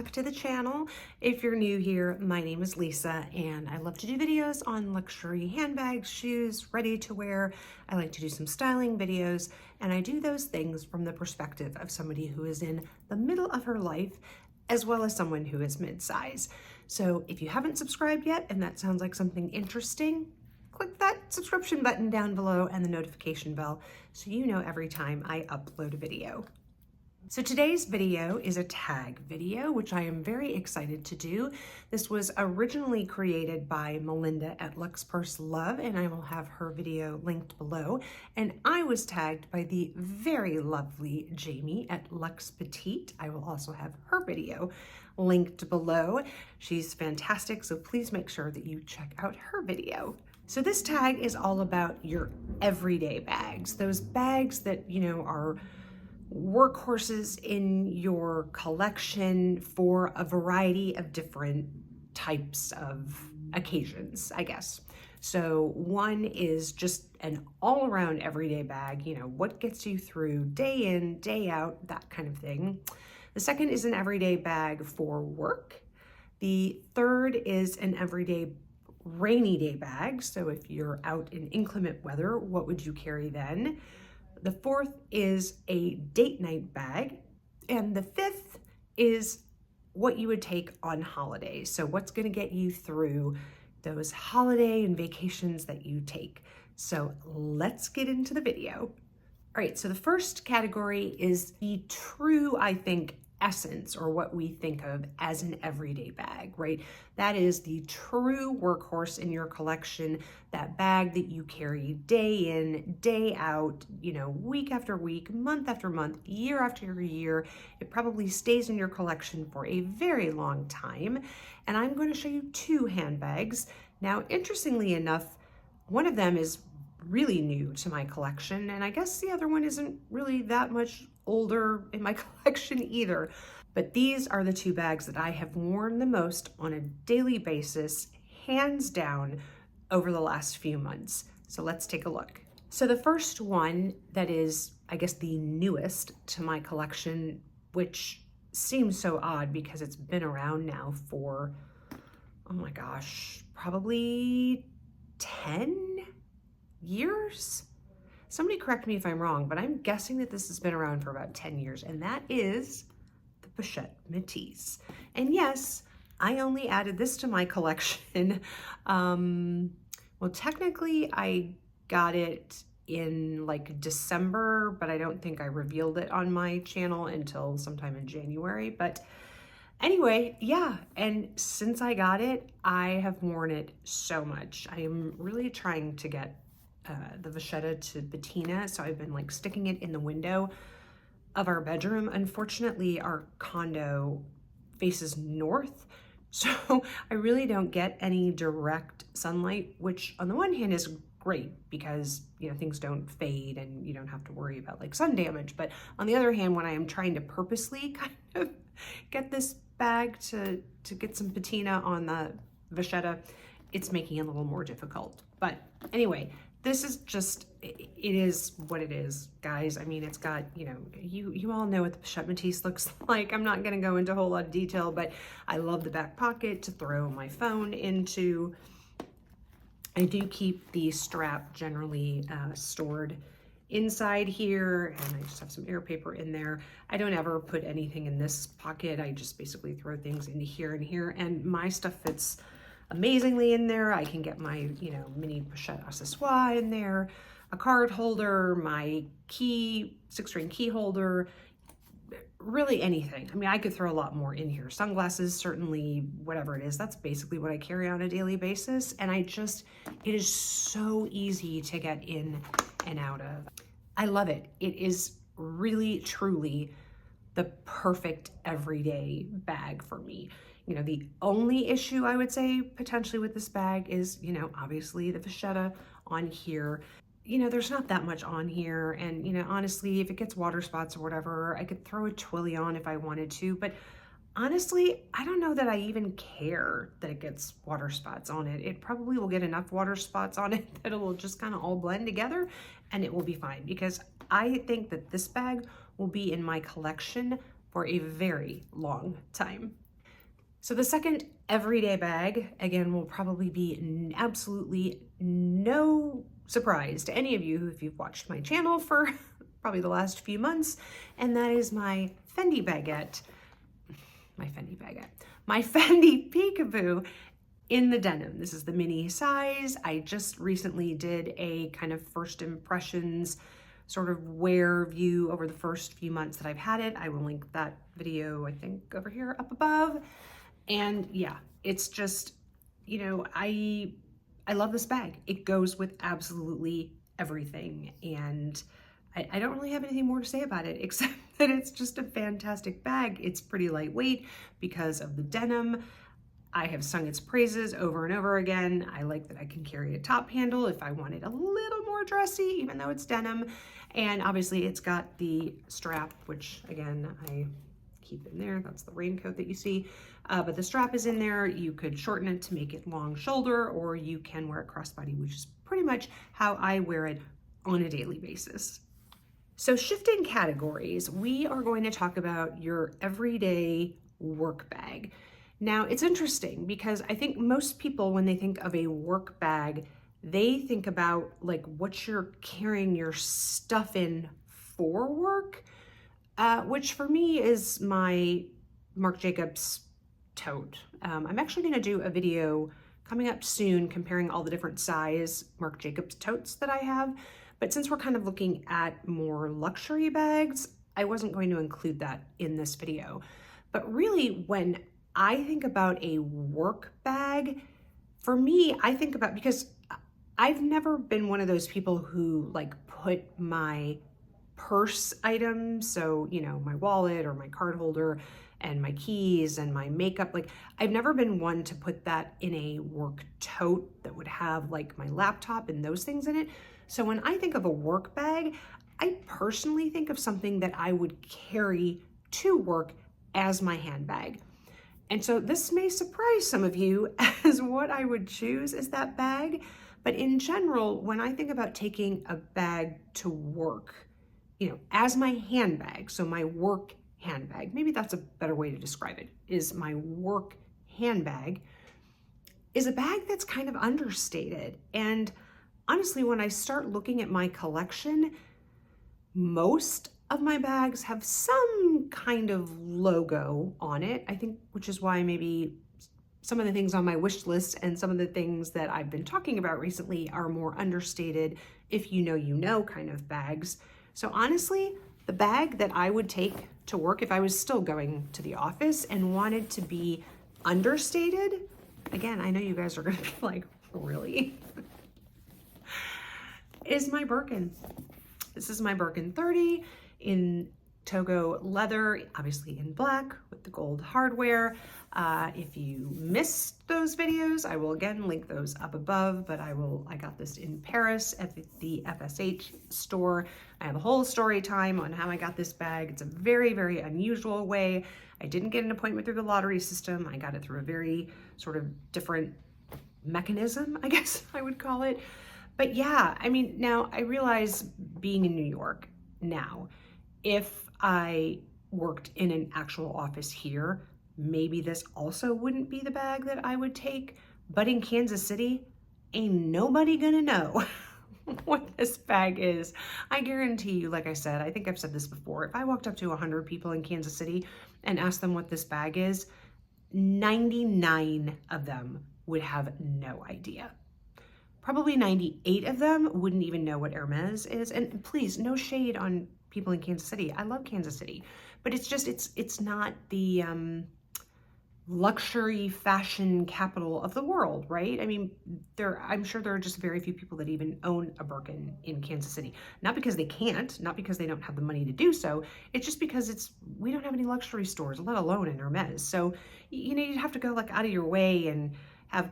back to the channel. If you're new here, my name is Lisa and I love to do videos on luxury handbags, shoes, ready to wear. I like to do some styling videos, and I do those things from the perspective of somebody who is in the middle of her life as well as someone who is mid-size. So if you haven't subscribed yet and that sounds like something interesting, click that subscription button down below and the notification bell so you know every time I upload a video. So today's video is a tag video, which I am very excited to do. This was originally created by Melinda at Luxe Purse Love, and I will have her video linked below. And I was tagged by the very lovely Jamie at Luxe Petite. I will also have her video linked below. She's fantastic, so please make sure that you check out her video. So this tag is all about your everyday bags, those bags that, you know, are workhorses in your collection for a variety of different types of occasions, I guess. So one is just an all-around everyday bag, you know, what gets you through day in, day out, that kind of thing. The second is an everyday bag for work. The third is an everyday rainy day bag. So if you're out in inclement weather, what would you carry then? The fourth is a date night bag. And the fifth is what you would take on holidays. So what's gonna get you through those holiday and vacations that you take. So let's get into the video. All right, so the first category is the true, I think, essence, or what we think of as an everyday bag, right? That is the true workhorse in your collection, that bag that you carry day in, day out, you know, week after week, month after month, year after year. It probably stays in your collection for a very long time. And I'm going to show you two handbags. Now, interestingly enough, one of them is really new to my collection, and I guess the other one isn't really that much older in my collection either. But these are the two bags that I have worn the most on a daily basis, hands down, over the last few months. So let's take a look. So the first one that is, I guess, the newest to my collection, which seems so odd because it's been around now for, oh my gosh, probably 10 years? Somebody correct me if I'm wrong, but I'm guessing that this has been around for about 10 years, and that is the Pochette Métis. And yes, I only added this to my collection. Well, technically I got it in like December, but I don't think I revealed it on my channel until sometime in January. But anyway, yeah, and since I got it, I have worn it so much. I am really trying to get the vachetta to patina, so I've been like sticking it in the window of our bedroom. Unfortunately, our condo faces north, so I really don't get any direct sunlight, which on the one hand is great because, you know, things don't fade and you don't have to worry about like sun damage. But on the other hand, when I am trying to purposely kind of get this bag to get some patina on the vachetta, it's making it a little more difficult. But anyway, this is just, it is what it is, guys. I mean, it's got, you know, you all know what the Pochette Métis looks like. I'm not gonna go into a whole lot of detail, but I love the back pocket to throw my phone into. I do keep the strap generally stored inside here, and I just have some air paper in there. I don't ever put anything in this pocket. I just basically throw things into here and here, and my stuff fits amazingly in there. I can get my, you know, mini pochette accessoire in there, a card holder, my key, 6-ring key holder, really anything. I mean, I could throw a lot more in here. Sunglasses, certainly, whatever it is. That's basically what I carry on a daily basis. And it is so easy to get in and out of. I love it. It is really, truly the perfect everyday bag for me. You know, the only issue I would say potentially with this bag is, you know, obviously the vachetta on here. You know, there's not that much on here. And, you know, honestly, if it gets water spots or whatever, I could throw a twilly on if I wanted to. But honestly, I don't know that I even care that it gets water spots on it. It probably will get enough water spots on it that it will just kind of all blend together and it will be fine, because I think that this bag will be in my collection for a very long time. So the second everyday bag, again, will probably be absolutely no surprise to any of you if you've watched my channel for probably the last few months, and that is my Fendi baguette. My Fendi Peekaboo in the denim. This is the mini size. I just recently did a kind of first impressions sort of wear view over the first few months that I've had it. I will link that video, I think, over here up above. And yeah, it's just, you know, I love this bag. It goes with absolutely everything. And I don't really have anything more to say about it except that it's just a fantastic bag. It's pretty lightweight because of the denim. I have sung its praises over and over again. I like that I can carry a top handle if I want it a little more dressy, even though it's denim. And obviously it's got the strap, which again, I keep in there. That's the raincoat that you see. But the strap is in there. You could shorten it to make it long shoulder, or you can wear it crossbody, which is pretty much how I wear it on a daily basis. So shifting categories, we are going to talk about your everyday work bag. Now it's interesting because I think most people, when they think of a work bag, they think about like what you're carrying your stuff in for work, which for me is my Marc Jacobs tote. I'm actually going to do a video coming up soon comparing all the different size Marc Jacobs totes that I have. But since we're kind of looking at more luxury bags, I wasn't going to include that in this video. But really, when I think about a work bag, for me, I think about, because I've never been one of those people who like put my purse items, so, you know, my wallet or my card holder and my keys and my makeup, like I've never been one to put that in a work tote that would have like my laptop and those things in it. So when I think of a work bag, I personally think of something that I would carry to work as my handbag. And so this may surprise some of you as what I would choose as that bag. But in general, when I think about taking a bag to work, you know, as my handbag, so my work handbag, maybe that's a better way to describe it, is my work handbag, is a bag that's kind of understated. And honestly, when I start looking at my collection, most of my bags have some kind of logo on it, I think, which is why maybe some of the things on my wish list and some of the things that I've been talking about recently are more understated, if you know kind of bags. So honestly, the bag that I would take to work if I was still going to the office and wanted to be understated, again, I know you guys are gonna be like, really? Is my Birkin. This is my Birkin 30 in Togo leather, obviously in black with the gold hardware. If you missed those videos, I will again link those up above, but I got this in Paris at the FSH store. I have a whole story time on how I got this bag. It's a very, very unusual way. I didn't get an appointment through the lottery system. I got it through a very sort of different mechanism, I guess I would call it. But yeah, I mean, now I realize being in New York now, if I worked in an actual office here, maybe this also wouldn't be the bag that I would take. But in Kansas City, ain't nobody gonna know what this bag is. I guarantee you, like I said, I think I've said this before, if I walked up to 100 people in Kansas City and asked them what this bag is, 99 of them would have no idea. Probably 98 of them wouldn't even know what Hermes is. And please, no shade on people in Kansas City. I love Kansas City, but it's just, it's not the luxury fashion capital of the world, right? I mean, I'm sure there are just very few people that even own a Birkin in Kansas City. Not because they can't, not because they don't have the money to do so. It's just because we don't have any luxury stores, let alone in Hermes. So, you know, you'd have to go like out of your way and have,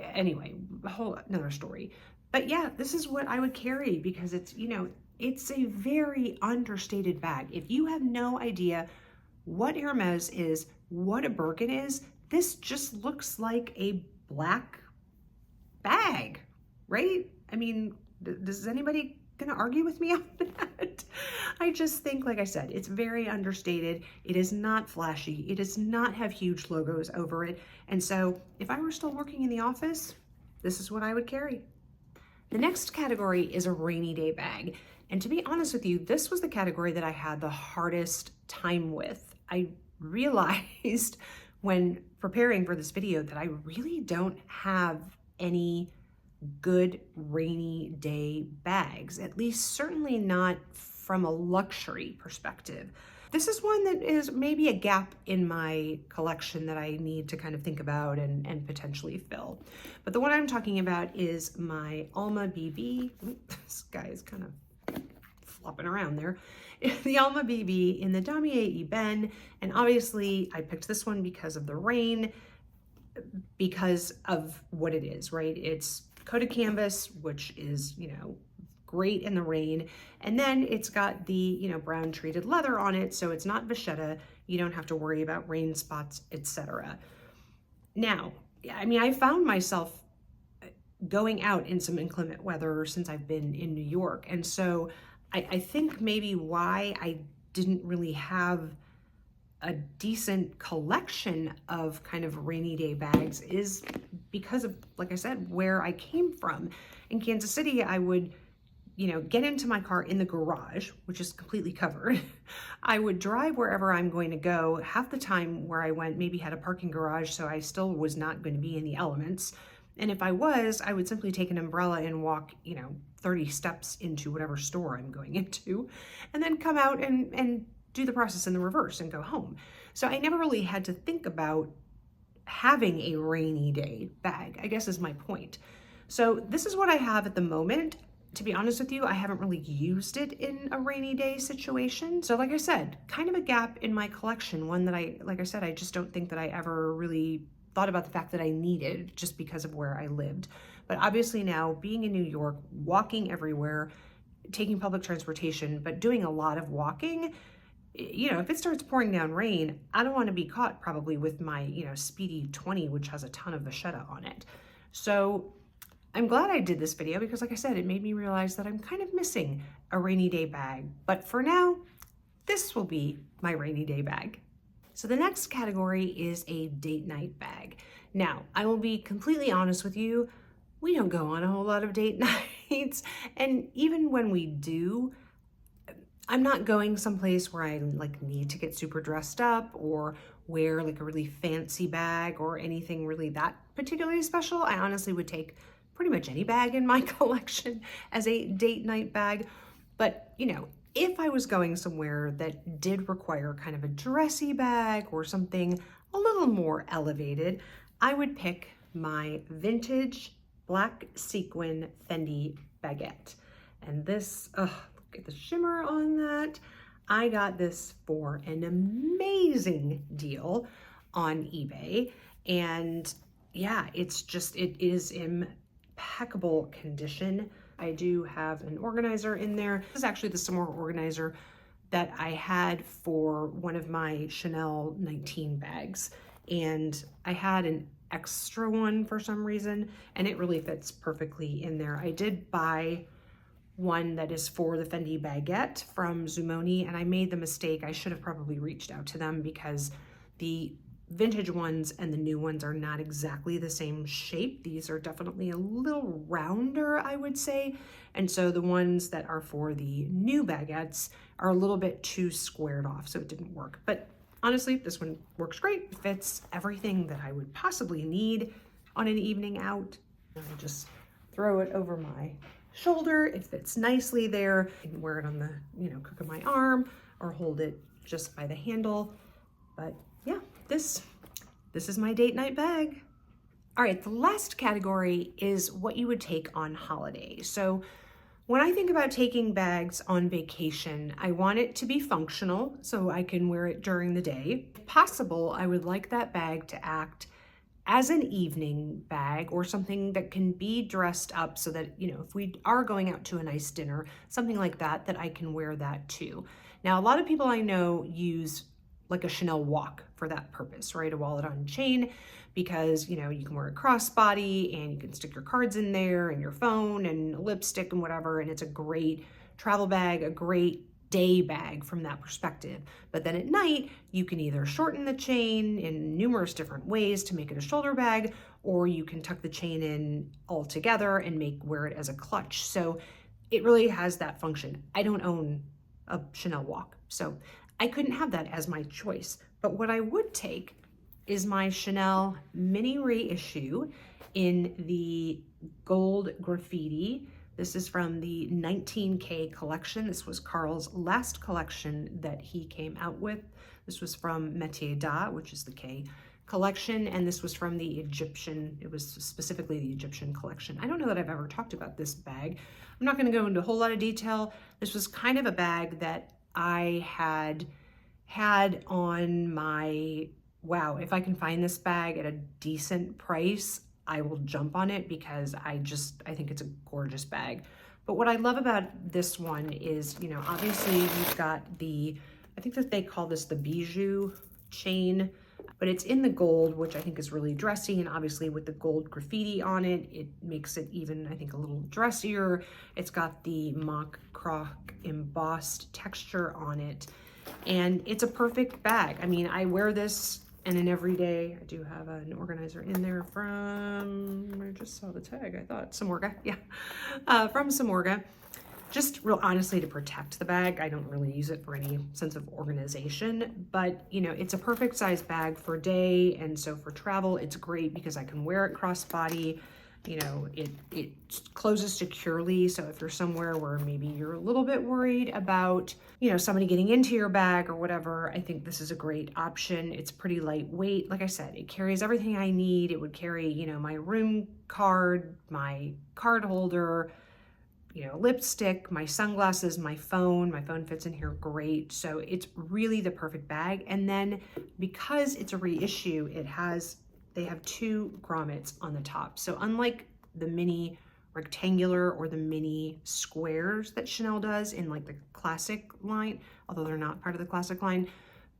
anyway, a whole another story. But yeah, this is what I would carry because it's, you know, it's a very understated bag. If you have no idea what Hermes is, what a Birkin is, this just looks like a black bag, right? I mean, Does anybody gonna argue with me on that? I just think, like I said, it's very understated. It is not flashy. It does not have huge logos over it. And so if I were still working in the office, this is what I would carry. The next category is a rainy day bag. And to be honest with you, this was the category that I had the hardest time with. I realized when preparing for this video that I really don't have any good rainy day bags, at least certainly not from a luxury perspective. This is one that is maybe a gap in my collection that I need to kind of think about and potentially fill. But the one I'm talking about is my Alma BB. This guy is kind of flopping around there. The Alma BB in the Damier Ebene. And obviously I picked this one because of the rain, because of what it is, right? It's coated canvas, which is, great in the rain. And then it's got the, brown treated leather on it. So it's not vachetta. You don't have to worry about rain spots, etc. Now, I found myself going out in some inclement weather since I've been in New York. And so I think maybe why I didn't really have a decent collection of kind of rainy day bags is because of, like I said, where I came from. In Kansas City, I would, get into my car in the garage, which is completely covered. I would drive wherever I'm going to go. Half the time where I went maybe had a parking garage, so I still was not going to be in the elements. And if I was, I would simply take an umbrella and walk, 30 steps into whatever store I'm going into, and then come out and do the process in the reverse and go home. So I never really had to think about having a rainy day bag, I guess is my point. So this is what I have at the moment. To be honest with you, I haven't really used it in a rainy day situation. So like I said, kind of a gap in my collection, one that I just don't think that I ever really thought about the fact that I needed just because of where I lived. But obviously now being in New York, walking everywhere, taking public transportation, but doing a lot of walking, if it starts pouring down rain, I don't want to be caught probably with my, Speedy 20, which has a ton of vachetta on it. So I'm glad I did this video because, like I said, it made me realize that I'm kind of missing a rainy day bag. But for now, this will be my rainy day bag. So the next category is a date night bag. Now, I will be completely honest with you, we don't go on a whole lot of date nights. And even when we do, I'm not going someplace where I need to get super dressed up or wear like a really fancy bag or anything really that particularly special. I honestly would take pretty much any bag in my collection as a date night bag. But, if I was going somewhere that did require kind of a dressy bag or something a little more elevated, I would pick my vintage black sequin Fendi baguette. And this, look at the shimmer on that. I got this for an amazing deal on eBay. And yeah, it is impeccable condition. I do have an organizer in there. This is actually the similar organizer that I had for one of my Chanel 19 bags. And I had an extra one for some reason, and it really fits perfectly in there. I did buy one that is for the Fendi baguette from Zumoni, and I made the mistake. I should have probably reached out to them because the vintage ones and the new ones are not exactly the same shape. These are definitely a little rounder, I would say. And so the ones that are for the new baguettes are a little bit too squared off, so it didn't work. But honestly, this one works great. It fits everything that I would possibly need on an evening out. I just throw it over my shoulder. It fits nicely there. I can wear it on the, crook of my arm or hold it just by the handle. But yeah, this is my date night bag. All right, the last category is what you would take on holiday. So when I think about taking bags on vacation, I want it to be functional so I can wear it during the day. If possible, I would like that bag to act as an evening bag or something that can be dressed up so that, if we are going out to a nice dinner, something like that, that I can wear that too. Now, a lot of people I know use like a Chanel walk for that purpose, right? A wallet on chain, because, you know, you can wear a crossbody and you can stick your cards in there and your phone and lipstick and whatever. And it's a great travel bag, a great day bag from that perspective. But then at night, you can either shorten the chain in numerous different ways to make it a shoulder bag, or you can tuck the chain in all together and wear it as a clutch. So it really has that function. I don't own a Chanel walk, so I couldn't have that as my choice. But what I would take is my Chanel mini reissue in the gold graffiti. This is from the 19K collection. This was Carl's last collection that he came out with. This was from Métier d'Art, which is the K collection, and this was from the Egyptian, it was specifically the Egyptian collection. I don't know that I've ever talked about this bag. I'm not gonna go into a whole lot of detail. This was kind of a bag that I had on my, wow, if I can find this bag at a decent price, I will jump on it, because I think it's a gorgeous bag. But what I love about this one is, you know, obviously you've got I think that they call this the bijou chain, but it's in the gold, which I think is really dressy. And obviously with the gold graffiti on it, it makes it even, I think, a little dressier. It's got the mock croc embossed texture on it. And it's a perfect bag. I mean, I wear this in an everyday. I do have an organizer in there from, I just saw the tag, I thought, Samorga, yeah, from Samorga. Just real honestly to protect the bag. I don't really use it for any sense of organization, but you know, it's a perfect size bag for day. And so for travel, it's great because I can wear it crossbody. You know, it closes securely. So if you're somewhere where maybe you're a little bit worried about, you know, somebody getting into your bag or whatever, I think this is a great option. It's pretty lightweight. Like I said, it carries everything I need. It would carry, you know, my room card, my card holder, you know, lipstick, my sunglasses, my phone. My phone fits in here great. So it's really the perfect bag. And then because it's a reissue, they have 2 grommets on the top. So unlike the mini rectangular or the mini squares that Chanel does in like the classic line, although they're not part of the classic line,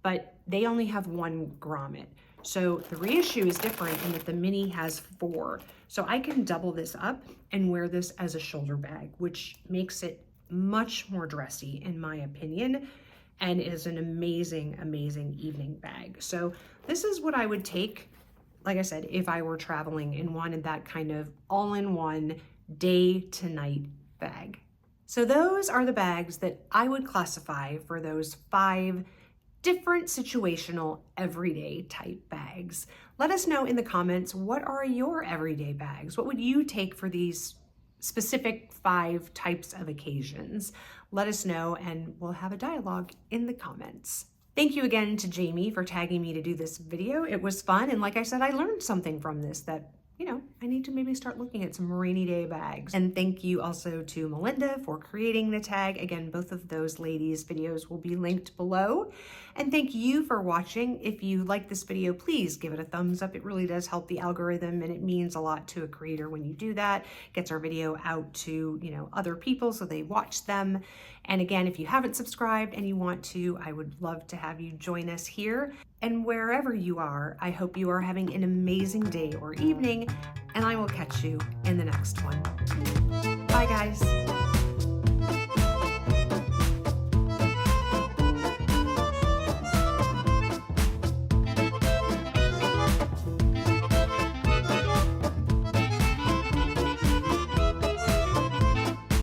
but they only have 1 grommet. So the reissue is different in that the mini has 4. So I can double this up and wear this as a shoulder bag, which makes it much more dressy in my opinion, and is an amazing, amazing evening bag. So this is what I would take, like I said, if I were traveling and wanted that kind of all-in-one day to night bag. So those are the bags that I would classify for those 5 different situational everyday type bags. Let us know in the comments, what are your everyday bags? What would you take for these specific 5 types of occasions? Let us know and we'll have a dialogue in the comments. Thank you again to Jamie for tagging me to do this video. It was fun, and like I said, I learned something from this that, you know, I need to maybe start looking at some rainy day bags. And thank you also to Melinda for creating the tag. Again, both of those ladies' videos will be linked below. And thank you for watching. If you like this video, please give it a thumbs up. It really does help the algorithm, and it means a lot to a creator when you do that. It gets our video out to, you know, other people so they watch them. And again, if you haven't subscribed and you want to, I would love to have you join us here. And wherever you are, I hope you are having an amazing day or evening, and I will catch you in the next one. Bye, guys.